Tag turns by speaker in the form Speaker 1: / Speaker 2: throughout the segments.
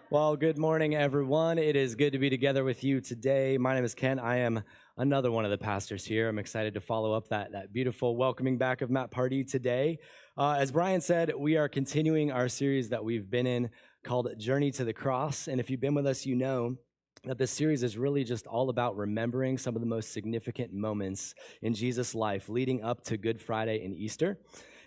Speaker 1: Well, good morning, everyone. It is good to be together with you today. My name is Ken. I am another one of the pastors here. I'm excited to follow up that beautiful welcoming back of Matt Pardee today. As Brian said, we are continuing our series that we've been in called Journey to the Cross. And if you've been with us, you know that this series is really just all about remembering some of the most significant moments in Jesus' life leading up to Good Friday and Easter.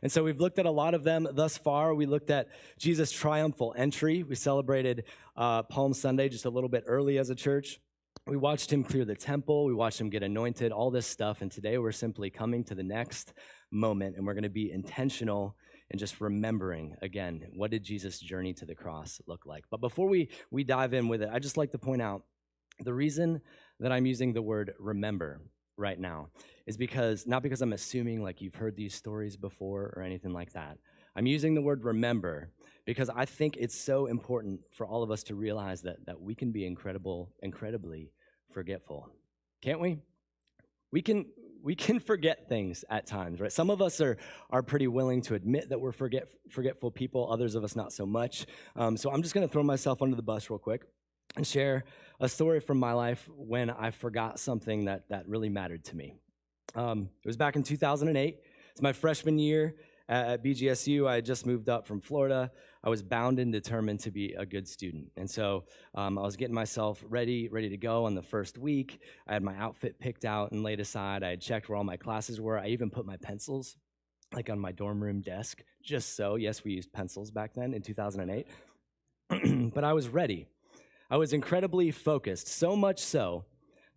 Speaker 1: And so we've looked at a lot of them thus far. We looked at Jesus' triumphal entry. We celebrated Palm Sunday just a little bit early as a church. We watched him clear the temple. We watched him get anointed, all this stuff. And today we're simply coming to the next moment, and we're going to be intentional in just remembering, again, what did Jesus' journey to the cross look like? But before we dive in with it, I'd just like to point out the reason that I'm using the word remember right now is not because I'm assuming like you've heard these stories before or anything like that. I'm using the word remember because I think it's so important for all of us to realize that we can be incredibly forgetful. Can't we? We can forget things at times, right? Some of us are pretty willing to admit that we're forgetful people. Others of us not so much. So I'm just going to throw myself under the bus real quick and share a story from my life when I forgot something that really mattered to me. It was back in 2008. It's my freshman year at BGSU. I had just moved up from Florida. I was bound and determined to be a good student. And so I was getting myself ready to go on the first week. I had my outfit picked out and laid aside. I had checked where all my classes were. I even put my pencils like on my dorm room desk, just so. Yes, we used pencils back then in 2008. But I was ready. I was incredibly focused, so much so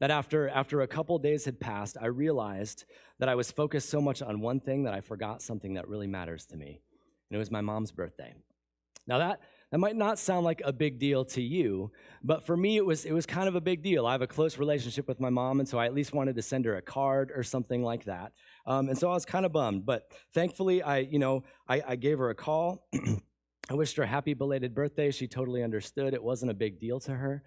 Speaker 1: that after a couple days had passed, I realized that I was focused so much on one thing that I forgot something that really matters to me, and it was my mom's birthday. Now that might not sound like a big deal to you, but for me it was kind of a big deal. I have a close relationship with my mom, and so I at least wanted to send her a card or something like that. And so I was kind of bummed, but thankfully I gave her a call. I wished her a happy belated birthday. She totally understood. It wasn't a big deal to her.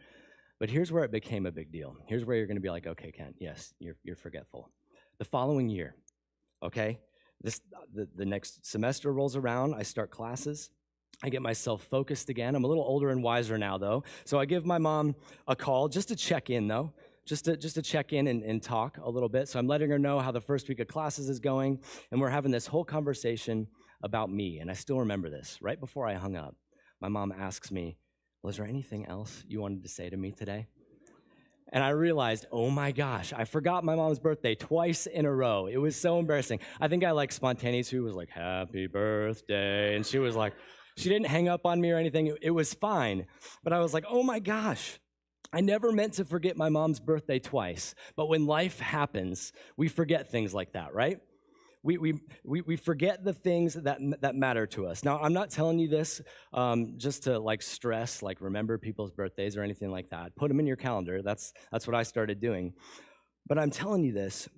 Speaker 1: But here's where it became a big deal. Here's where you're going to be like, okay, Ken, yes, you're forgetful. The following year, okay, the next semester rolls around. I start classes. I get myself focused again. I'm a little older and wiser now, though. So I give my mom a call just to check in, though. Just to check in and talk a little bit. So I'm letting her know how the first week of classes is going, and we're having this whole conversation about me. And I still remember this. Right before I hung up, my mom asks me, was there anything else you wanted to say to me today? And I realized, oh my gosh, I forgot my mom's birthday twice in a row. It was so embarrassing. I think I spontaneously was like, happy birthday. And she was like, she didn't hang up on me or anything. It was fine. But I was like, oh my gosh, I never meant to forget my mom's birthday twice. But when life happens, we forget things like that, right? We forget the things that matter to us. Now, I'm not telling you this just to stress, remember people's birthdays or anything like that. Put them in your calendar. That's what I started doing. But I'm telling you this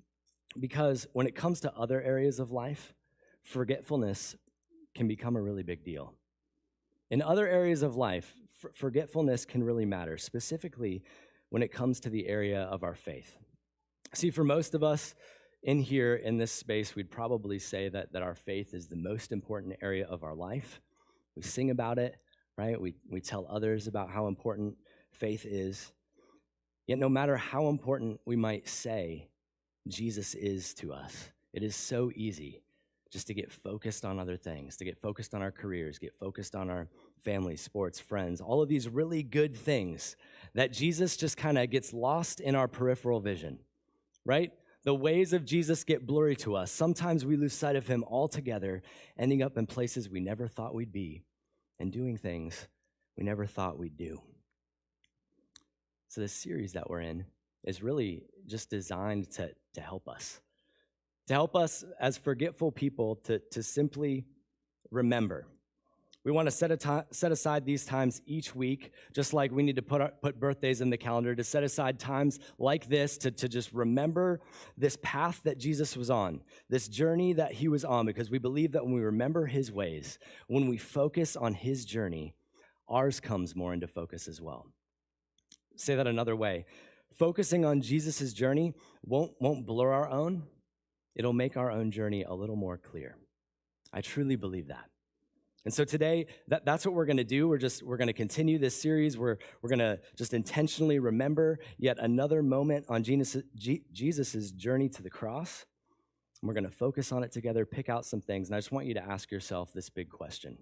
Speaker 1: because when it comes to other areas of life, forgetfulness can become a really big deal. In other areas of life, forgetfulness can really matter, specifically when it comes to the area of our faith. See, for most of us, in here, in this space, we'd probably say that our faith is the most important area of our life. We sing about it, right? We tell others about how important faith is. Yet no matter how important we might say Jesus is to us, it is so easy just to get focused on other things, to get focused on our careers, get focused on our family, sports, friends, all of these really good things that Jesus just kind of gets lost in our peripheral vision, right? The ways of Jesus get blurry to us. Sometimes we lose sight of him altogether, ending up in places we never thought we'd be and doing things we never thought we'd do. So this series that we're in is really just designed to help us. To help us as forgetful people to simply remember. We want to set aside these times each week, just like we need to put birthdays in the calendar, to set aside times like this to just remember this path that Jesus was on, this journey that he was on, because we believe that when we remember his ways, when we focus on his journey, ours comes more into focus as well. Say that another way. Focusing on Jesus' journey won't blur our own. It'll make our own journey a little more clear. I truly believe that. And so today, that's what we're going to do. We're going to continue this series. We're going to just intentionally remember yet another moment on Jesus's journey to the cross. And we're going to focus on it together, pick out some things. And I just want you to ask yourself this big question.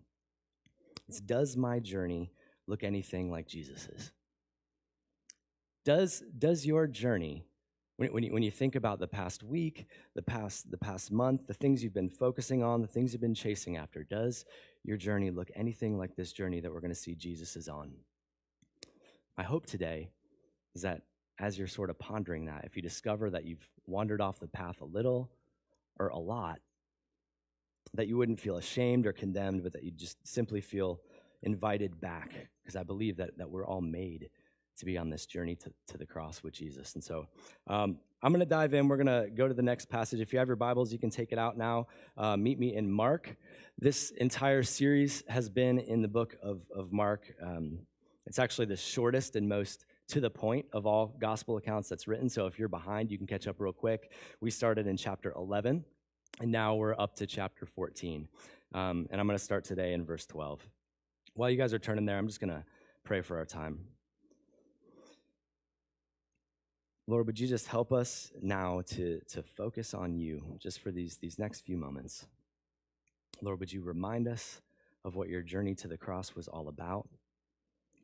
Speaker 1: Does my journey look anything like Jesus's? Does your journey, when you think about the past week, the past month, the things you've been focusing on, the things you've been chasing after, does your journey look anything like this journey that we're going to see Jesus is on? My hope today is that as you're sort of pondering that, if you discover that you've wandered off the path a little or a lot, that you wouldn't feel ashamed or condemned, but that you just simply feel invited back, because I believe that we're all made to be on this journey to the cross with Jesus. And so I'm going to dive in. We're going to go to the next passage. If you have your Bibles, you can take it out now. Meet me in Mark. This entire series has been in the book of Mark. It's actually the shortest and most to the point of all gospel accounts that's written. So if you're behind, you can catch up real quick. We started in chapter 11, and now we're up to chapter 14. And I'm going to start today in verse 12. While you guys are turning there, I'm just going to pray for our time. Lord, would you just help us now to focus on you just for these next few moments? Lord, would you remind us of what your journey to the cross was all about?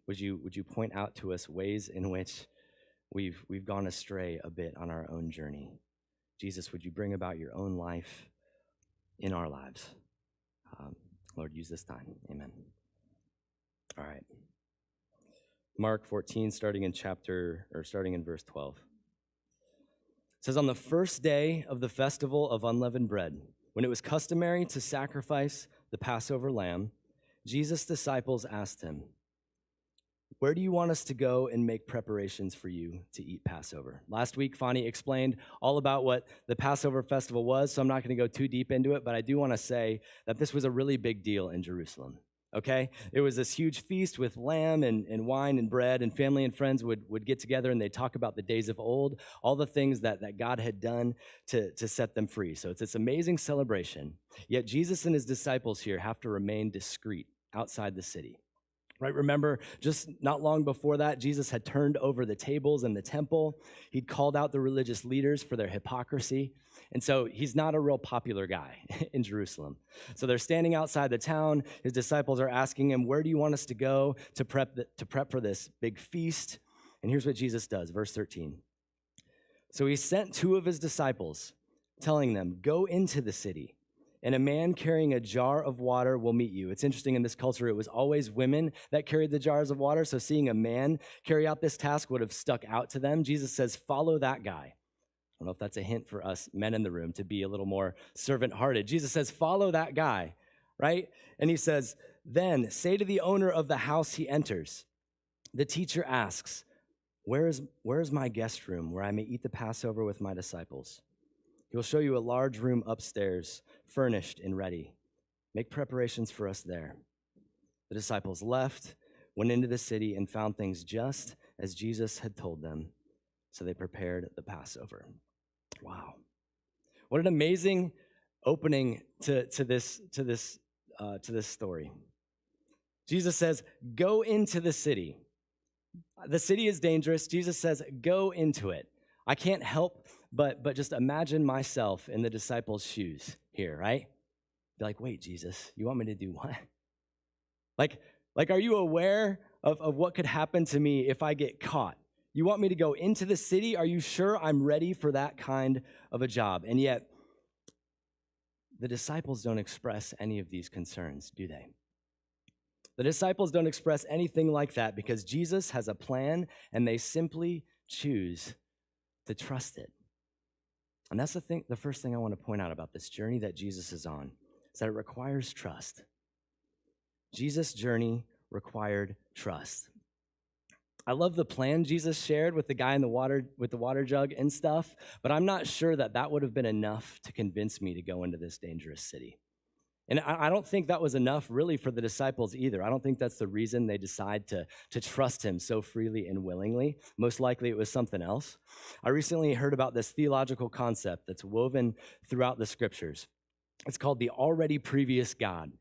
Speaker 1: Would you point out to us ways in which we've gone astray a bit on our own journey? Jesus, would you bring about your own life in our lives? Lord, use this time. Amen. All right. Mark 14, starting in verse 12. It says, on the first day of the festival of unleavened bread, when it was customary to sacrifice the Passover lamb, Jesus' disciples asked him, where do you want us to go and make preparations for you to eat Passover? Last week, Fani explained all about what the Passover festival was, so I'm not going to go too deep into it, but I do want to say that this was a really big deal in Jerusalem. Okay? It was this huge feast with lamb and wine and bread, and family and friends would get together and they'd talk about the days of old, all the things that God had done to set them free. So it's this amazing celebration. Yet Jesus and his disciples here have to remain discreet outside the city. Right? Remember, just not long before that, Jesus had turned over the tables in the temple. He'd called out the religious leaders for their hypocrisy. And so he's not a real popular guy in Jerusalem. So they're standing outside the town. His disciples are asking him, where do you want us to go to prep for this big feast? And here's what Jesus does, verse 13. So he sent two of his disciples, telling them, go into the city, and a man carrying a jar of water will meet you. It's interesting, in this culture, it was always women that carried the jars of water. So seeing a man carry out this task would have stuck out to them. Jesus says, follow that guy. I don't know if that's a hint for us men in the room to be a little more servant-hearted. Jesus says, follow that guy, right? And he says, then say to the owner of the house he enters, the teacher asks, where is my guest room where I may eat the Passover with my disciples? He will show you a large room upstairs, furnished and ready. Make preparations for us there. The disciples left, went into the city, and found things just as Jesus had told them. So they prepared the Passover. Wow. What an amazing opening to this story. Jesus says, go into the city. The city is dangerous. Jesus says, go into it. I can't help but just imagine myself in the disciples' shoes here, right? Be like, wait, Jesus, you want me to do what? Like, are you aware of what could happen to me if I get caught? You want me to go into the city? Are you sure I'm ready for that kind of a job? And yet, the disciples don't express any of these concerns, do they? The disciples don't express anything like that because Jesus has a plan and they simply choose to trust it. And that's the first thing I want to point out about this journey that Jesus is on, is that it requires trust. Jesus' journey required trust. I love the plan Jesus shared with the guy in the water, with the water jug and stuff, but I'm not sure that would have been enough to convince me to go into this dangerous city. And I don't think that was enough really for the disciples either. I don't think that's the reason they decide to trust him so freely and willingly. Most likely it was something else. I recently heard about this theological concept that's woven throughout the scriptures. It's called the already previous God,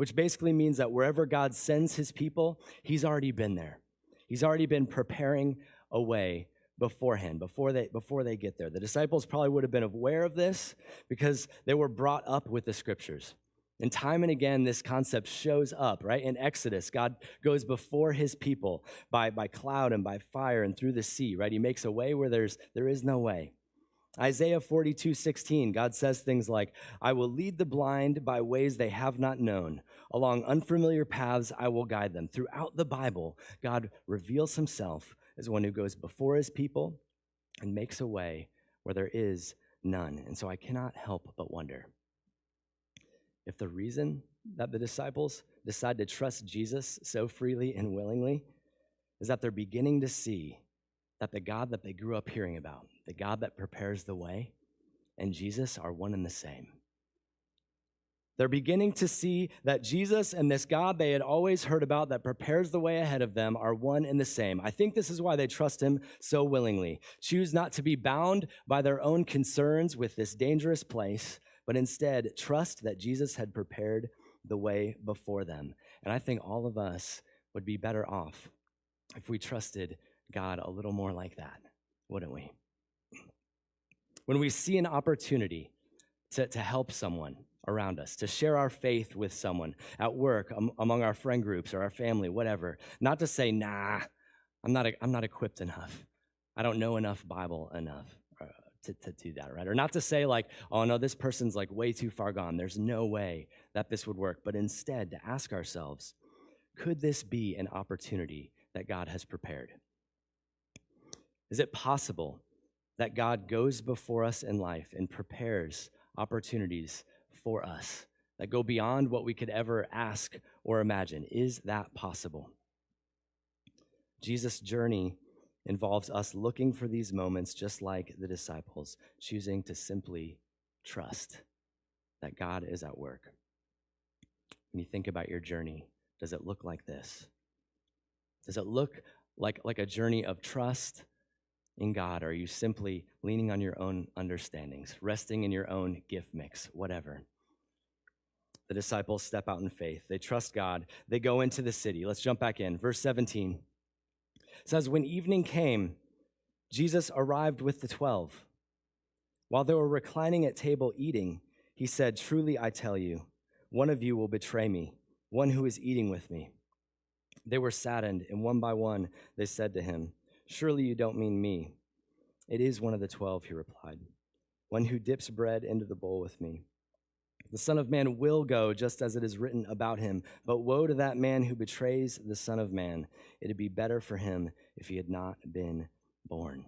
Speaker 1: which basically means that wherever God sends his people, he's already been there. He's already been preparing a way beforehand, before they get there. The disciples probably would have been aware of this because they were brought up with the scriptures. And time and again, this concept shows up, right? In Exodus, God goes before his people by cloud and by fire and through the sea, right? He makes a way where there is no way. Isaiah 42:16, God says things like, I will lead the blind by ways they have not known. Along unfamiliar paths, I will guide them. Throughout the Bible, God reveals himself as one who goes before his people and makes a way where there is none. And so I cannot help but wonder if the reason that the disciples decide to trust Jesus so freely and willingly is that they're beginning to see that the God that they grew up hearing about, the God that prepares the way, and Jesus are one and the same. They're beginning to see that Jesus and this God they had always heard about that prepares the way ahead of them are one and the same. I think this is why they trust him so willingly. Choose not to be bound by their own concerns with this dangerous place, but instead trust that Jesus had prepared the way before them. And I think all of us would be better off if we trusted God a little more like that, wouldn't we? When we see an opportunity to help someone around us, to share our faith with someone at work, among our friend groups or our family, whatever, not to say, nah, I'm not equipped enough. I don't know enough Bible enough to do that, right? Or not to say like, oh no, this person's like way too far gone. There's no way that this would work. But instead to ask ourselves, could this be an opportunity that God has prepared? Is it possible that God goes before us in life and prepares opportunities for us that go beyond what we could ever ask or imagine? Is that possible? Jesus' journey involves us looking for these moments just like the disciples, choosing to simply trust that God is at work. When you think about your journey, does it look like this? Does it look like a journey of trust in God? Or are you simply leaning on your own understandings, resting in your own gift mix, whatever? The disciples step out in faith. They trust God. They go into the city. Let's jump back in. Verse 17 says, when evening came, Jesus arrived with the 12. While they were reclining at table eating, he said, truly I tell you, one of you will betray me, one who is eating with me. They were saddened, and one by one they said to him, surely you don't mean me. It is one of the 12, he replied, one who dips bread into the bowl with me. The Son of Man will go just as it is written about him, but woe to that man who betrays the Son of Man. It'd be better for him if he had not been born.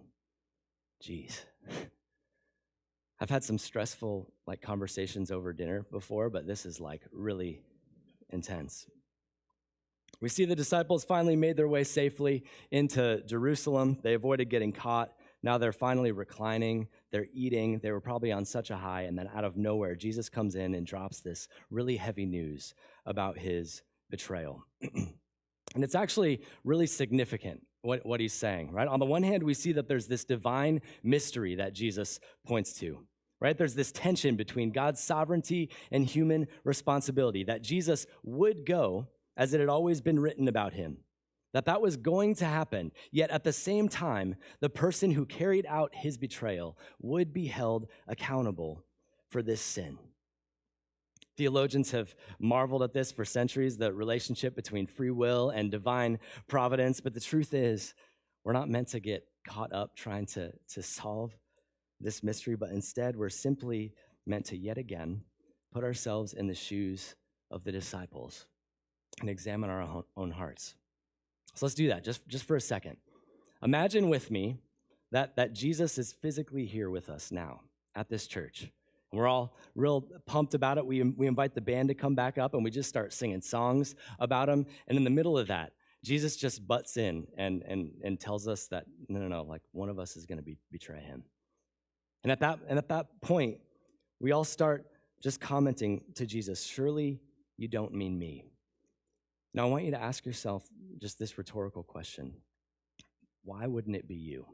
Speaker 1: Jeez. I've had some stressful conversations over dinner before, but this is really intense. We see the disciples finally made their way safely into Jerusalem. They avoided getting caught. Now they're finally reclining. They're eating. They were probably on such a high, and then out of nowhere, Jesus comes in and drops this really heavy news about his betrayal. And it's actually really significant what he's saying, right? On the one hand, we see that there's this divine mystery that Jesus points to, right? There's this tension between God's sovereignty and human responsibility, that Jesus would go as it had always been written about him, that was going to happen. Yet at the same time, the person who carried out his betrayal would be held accountable for this sin. Theologians have marveled at this for centuries, the relationship between free will and divine providence. But the truth is, we're not meant to get caught up trying to solve this mystery, but instead we're simply meant to yet again put ourselves in the shoes of the disciples and examine our own hearts. So let's do that just for a second. Imagine with me that Jesus is physically here with us now at this church. We're all real pumped about it. We invite the band to come back up and we just start singing songs about him. And in the middle of that, Jesus just butts in and tells us that no, one of us is going to betray him. And at that point, we all start just commenting to Jesus, surely you don't mean me. Now, I want you to ask yourself just this rhetorical question. Why wouldn't it be you?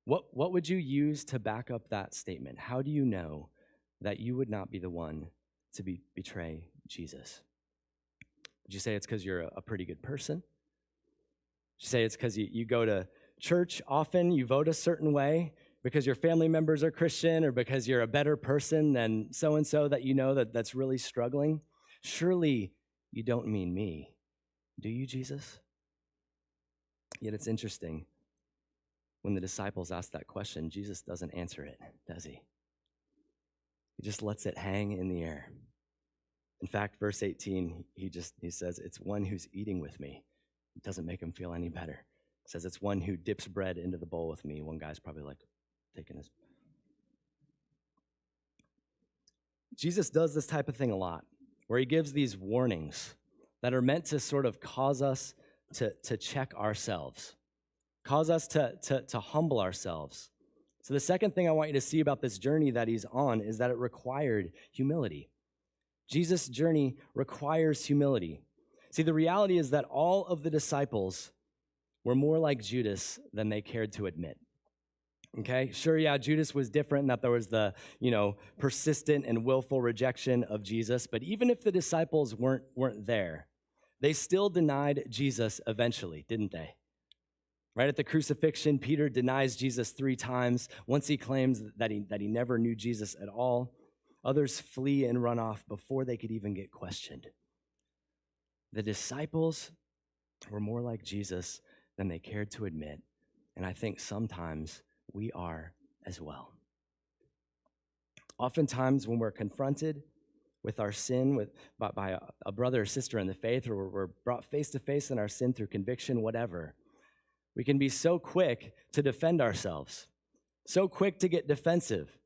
Speaker 1: What would you use to back up that statement? How do you know that you would not be the one to betray Jesus? Would you say it's because you're a pretty good person? Would you say it's because you go to church often, you vote a certain way, because your family members are Christian, or because you're a better person than so-and-so that you know that's really struggling? Surely you don't mean me, do you, Jesus? Yet it's interesting. When the disciples ask that question, Jesus doesn't answer it, does he? He just lets it hang in the air. In fact, verse 18, he says, it's one who's eating with me. It doesn't make him feel any better. It says it's one who dips bread into the bowl with me. One guy's probably like taking his... Jesus does this type of thing a lot, where he gives these warnings that are meant to sort of cause us to check ourselves, cause us to humble ourselves. So the second thing I want you to see about this journey that he's on is that it required humility. Jesus' journey requires humility. See, the reality is that all of the disciples were more like Judas than they cared to admit. Okay, sure, yeah, Judas was different in that there was the, persistent and willful rejection of Jesus, but even if the disciples weren't there, they still denied Jesus eventually, didn't they? Right at the crucifixion, Peter denies Jesus 3 times. Once he claims that he never knew Jesus at all. Others flee and run off before they could even get questioned. The disciples were more like Jesus than they cared to admit, and I think sometimes we are as well. Oftentimes when we're confronted with our sin by a brother or sister in the faith, or we're brought face to face in our sin through conviction, whatever, we can be so quick to defend ourselves, so quick to get defensive,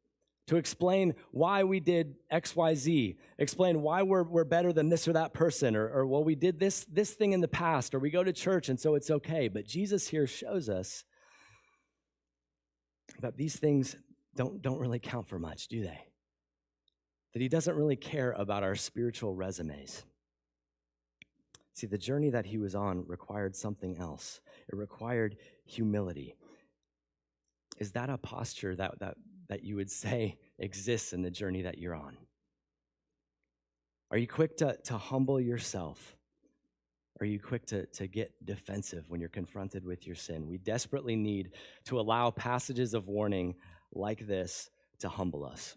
Speaker 1: to explain why we did X, Y, Z, explain why we're better than this or that person, or well, we did this thing in the past, or we go to church and so it's okay. But Jesus here shows us that these things don't really count for much, do they? That he doesn't really care about our spiritual resumes. See, the journey that he was on required something else. It required humility. Is that a posture that you would say exists in the journey that you're on? Are you quick to humble yourself? Are you quick to get defensive when you're confronted with your sin? We desperately need to allow passages of warning like this to humble us.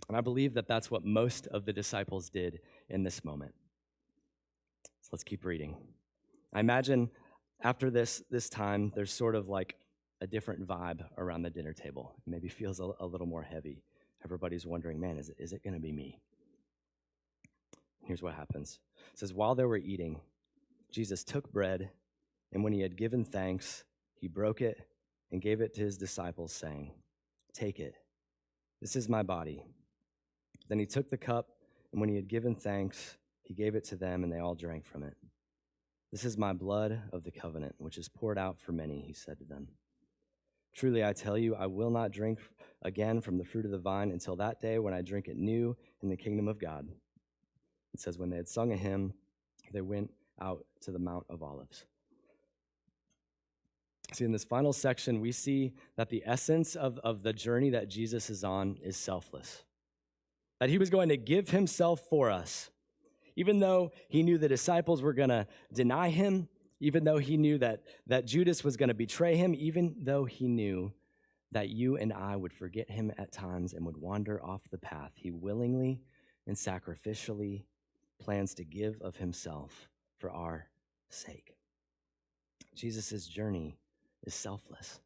Speaker 1: And I believe that that's what most of the disciples did in this moment. So let's keep reading. I imagine after this time, there's sort of like a different vibe around the dinner table. It maybe feels a little more heavy. Everybody's wondering, man, is it going to be me? Here's what happens. It says, while they were eating, Jesus took bread, and when he had given thanks, he broke it and gave it to his disciples, saying, "Take it. This is my body." Then he took the cup, and when he had given thanks, he gave it to them, and they all drank from it. "This is my blood of the covenant, which is poured out for many," he said to them. "Truly, I tell you, I will not drink again from the fruit of the vine until that day when I drink it new in the kingdom of God." It says, when they had sung a hymn, they went out to the Mount of Olives. See, in this final section, we see that the essence of the journey that Jesus is on is selfless. That he was going to give himself for us. Even though he knew the disciples were going to deny him, even though he knew that Judas was going to betray him, even though he knew that you and I would forget him at times and would wander off the path, he willingly and sacrificially plans to give of himself for our sake. Jesus' journey is selfless.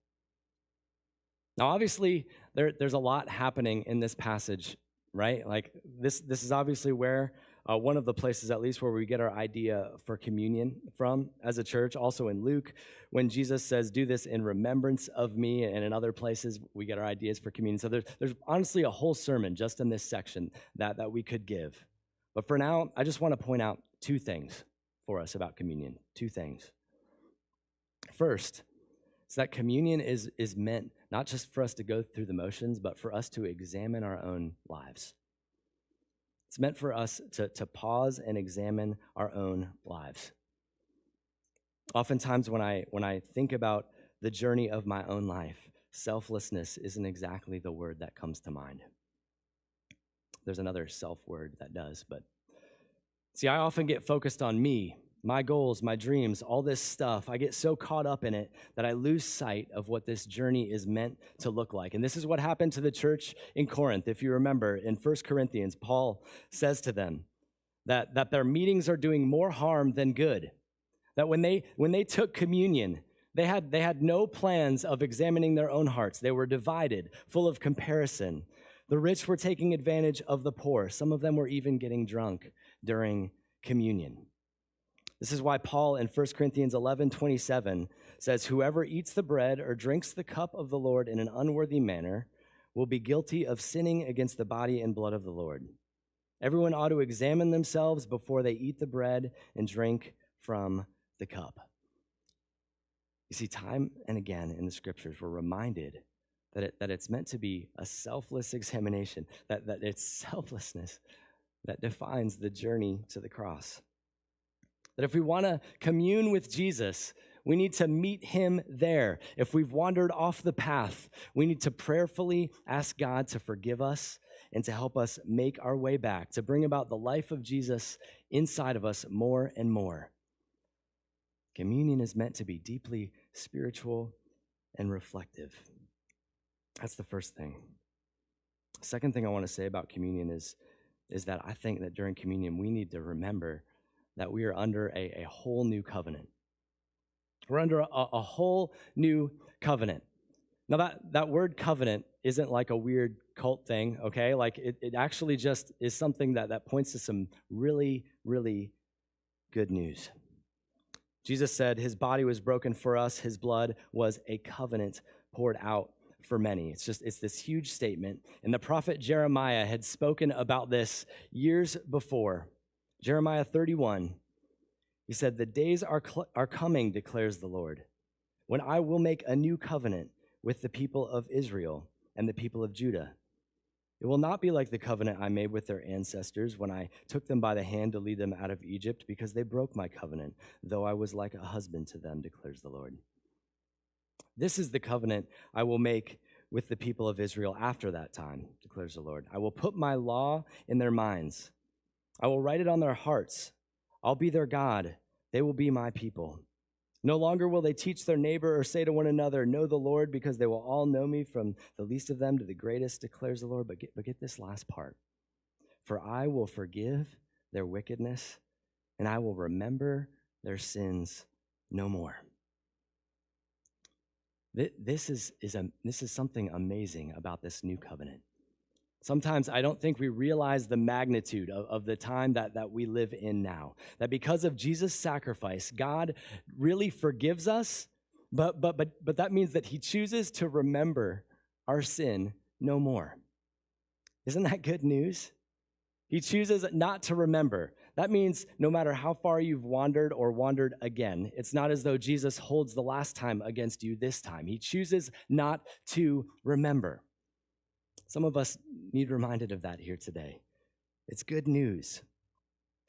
Speaker 1: Now, obviously, there's a lot happening in this passage, right? Like this is obviously where one of the places, at least, where we get our idea for communion from as a church. Also in Luke, when Jesus says, "Do this in remembrance of me," and in other places, we get our ideas for communion. So there's honestly a whole sermon just in this section that we could give. But for now, I just want to point out 2 things for us about communion. 2 things. First, is that communion is meant not just for us to go through the motions, but for us to examine our own lives. It's meant for us to pause and examine our own lives. Oftentimes when I think about the journey of my own life, selflessness isn't exactly the word that comes to mind. There's another self word that does, but See, I often get focused on me, my goals, my dreams, all this stuff. I get so caught up in it that I lose sight of what this journey is meant to look like. And this is what happened to the church in Corinth. If you remember, in 1 Corinthians, Paul says to them that their meetings are doing more harm than good. That when they took communion, they had no plans of examining their own hearts. They were divided, full of comparison. The rich were taking advantage of the poor. Some of them were even getting drunk during communion. This is why Paul in 1 Corinthians 11:27 says, "Whoever eats the bread or drinks the cup of the Lord in an unworthy manner will be guilty of sinning against the body and blood of the Lord. Everyone ought to examine themselves before they eat the bread and drink from the cup." You see, time and again in the scriptures, we're reminded that it's meant to be a selfless examination, that it's selflessness that defines the journey to the cross. That if we want to commune with Jesus, we need to meet him there. If we've wandered off the path, we need to prayerfully ask God to forgive us and to help us make our way back, to bring about the life of Jesus inside of us more and more. Communion is meant to be deeply spiritual and reflective. That's the first thing. Second thing I want to say about communion is that I think that during communion, we need to remember that we are under a whole new covenant. We're under a whole new covenant. Now, that word covenant isn't like a weird cult thing, okay? Like, it actually just is something that points to some really, really good news. Jesus said his body was broken for us. His blood was a covenant poured out for many. It's this huge statement. And the prophet Jeremiah had spoken about this years before. Jeremiah 31, he said, "The days are coming, declares the Lord, when I will make a new covenant with the people of Israel and the people of Judah. It will not be like the covenant I made with their ancestors when I took them by the hand to lead them out of Egypt, because they broke my covenant, though I was like a husband to them, declares the Lord. This is the covenant I will make with the people of Israel after that time, declares the Lord. I will put my law in their minds. I will write it on their hearts. I'll be their God. They will be my people. No longer will they teach their neighbor or say to one another, 'Know the Lord,' because they will all know me, from the least of them to the greatest, declares the Lord." But get this last part. "For I will forgive their wickedness, and I will remember their sins no more." This is something amazing about this new covenant. Sometimes I don't think we realize the magnitude of the time that we live in now. That because of Jesus' sacrifice, God really forgives us, but that means that he chooses to remember our sin no more. Isn't that good news? He chooses not to remember. That means no matter how far you've wandered or wandered again, it's not as though Jesus holds the last time against you this time. He chooses not to remember. Some of us need reminded of that here today. It's good news.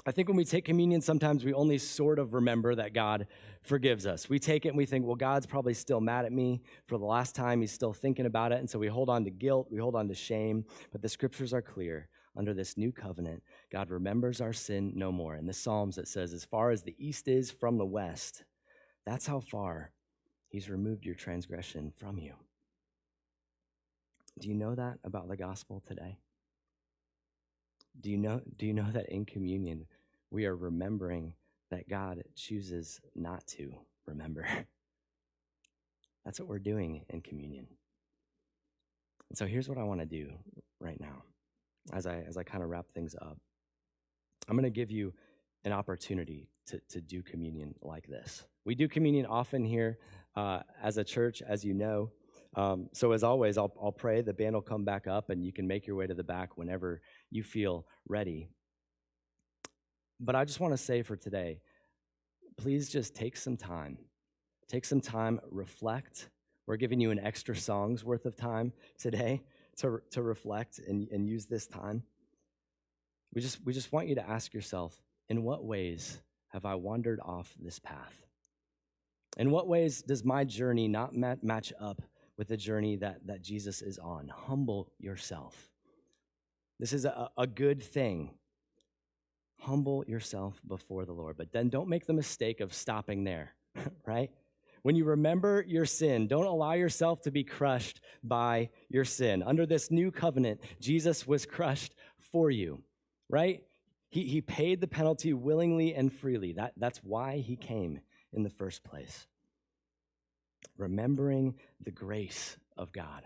Speaker 1: I think when we take communion, sometimes we only sort of remember that God forgives us. We take it and we think, well, God's probably still mad at me for the last time. He's still thinking about it. And so we hold on to guilt, we hold on to shame. But the scriptures are clear. Under this new covenant, God remembers our sin no more. In the Psalms, it says, as far as the east is from the west, that's how far he's removed your transgression from you. Do you know that about the gospel today? Do you know that in communion, we are remembering that God chooses not to remember? That's what we're doing in communion. And so here's what I want to do right now. As I kind of wrap things up, I'm going to give you an opportunity to do communion like this. We do communion often here as a church, as you know. So as always, I'll pray. The band will come back up, and you can make your way to the back whenever you feel ready. But I just want to say for today, please just take some time. Take some time, reflect. We're giving you an extra song's worth of time today to reflect and use this time. We just want you to ask yourself, in what ways have I wandered off this path? In what ways does my journey not match up with the journey that Jesus is on? Humble yourself. This is a good thing. humble yourself before the Lord. But then don't make the mistake of stopping there, right? When you remember your sin, don't allow yourself to be crushed by your sin. Under this new covenant, Jesus was crushed for you, right? He paid the penalty willingly and freely. That's why he came in the first place. Remembering the grace of God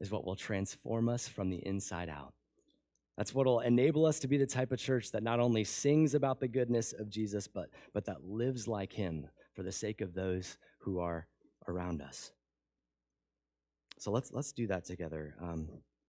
Speaker 1: is what will transform us from the inside out. That's what will enable us to be the type of church that not only sings about the goodness of Jesus, but that lives like him for the sake of those who are around us. So let's do that together.